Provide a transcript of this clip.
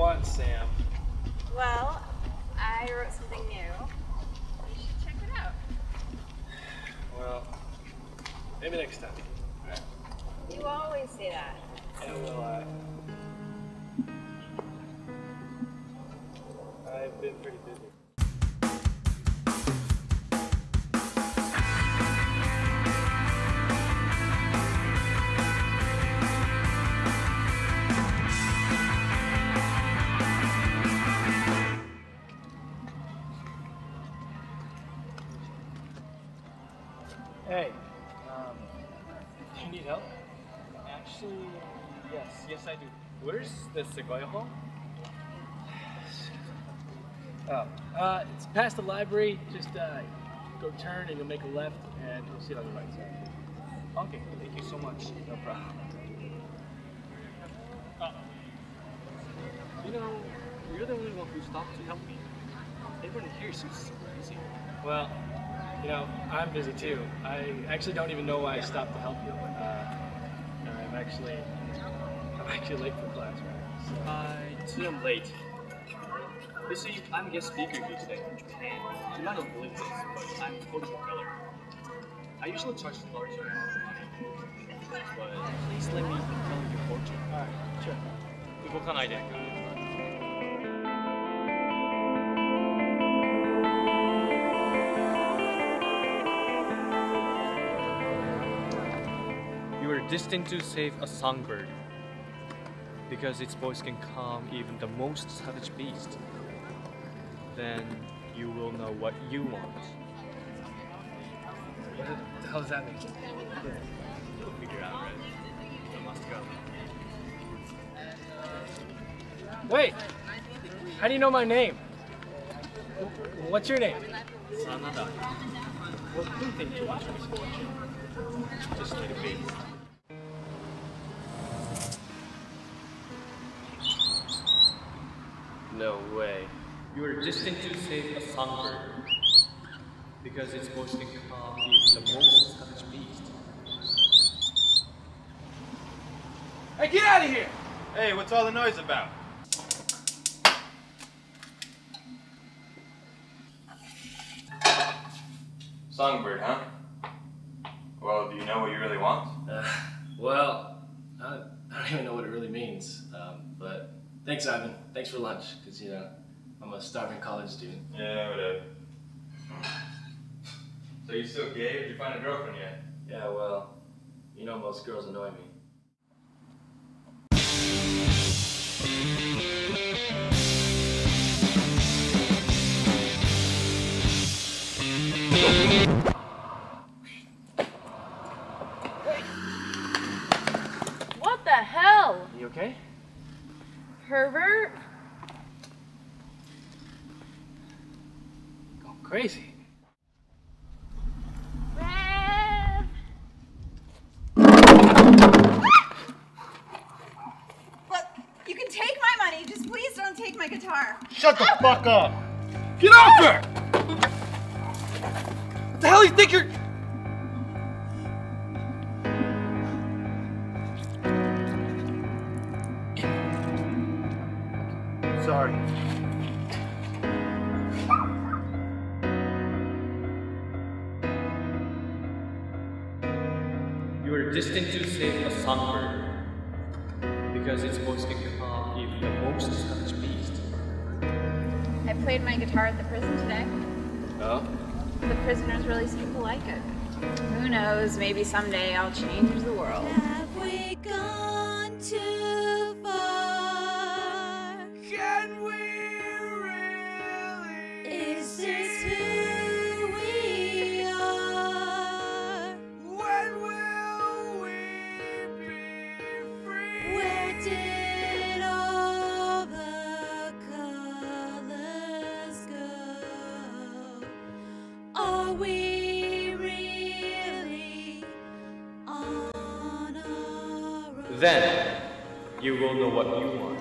want, Sam? Well, I wrote something new. You should check it out. Well, maybe next time. Right. You always say that. Yeah, well, I've been pretty busy. Hey, do you need help? Actually, yes I do. Where's the Sequoia Hall? Oh, it's past the library. Just go turn and you'll make a left and you'll see it on the right side. Okay, thank you so much. No problem. You know, you're the only one who stopped to help me. Everyone here seems so busy. Well, you know, I'm busy too. I actually don't even know why I stopped to help you. I'm actually late for class, right? So. I too am late. You see, I'm a guest speaker here today from Japan. You might not believe this, but I'm a fortune teller. I usually charge a large amount of money, but please let me tell you your fortune. Alright, sure. 動かないで。You are destined to save a songbird, because its voice can calm even the most savage beast. Then you will know what you want. What the hell does that mean? You'll figure out, right? So must go. Wait! How do you know my name? What's your name? Sanada. Well, who think too much of his fortune? Just a little bit. No way. You are destined to save a songbird, because its voice can calm even the most savage beast. Hey, get out of here! Hey, what's all the noise about? Songbird, huh? Well, do you know what you really want? Well, I don't even know what it really means. But thanks, Ivan. Thanks for lunch, because, you know, I'm a starving college student. Yeah, whatever. So you still gay, or did you find a girlfriend yet? Yeah, well, you know most girls annoy me. What the hell? You okay? Pervert? Going crazy. Rev! Look, you can take my money, just please don't take my guitar. Shut the fuck up! Get off her! What the hell do you think you're... Sorry. You are destined to save a songbird, because its voice can calm even the most savage beast. I played my guitar at the prison today. Oh? The prisoners really seem to like it. Who knows, maybe someday I'll change the world. Have we gone too far? Can we really? Is this who we are? When will we be free? Where did all the colors go? Are we really on our own? Then you will know what you want.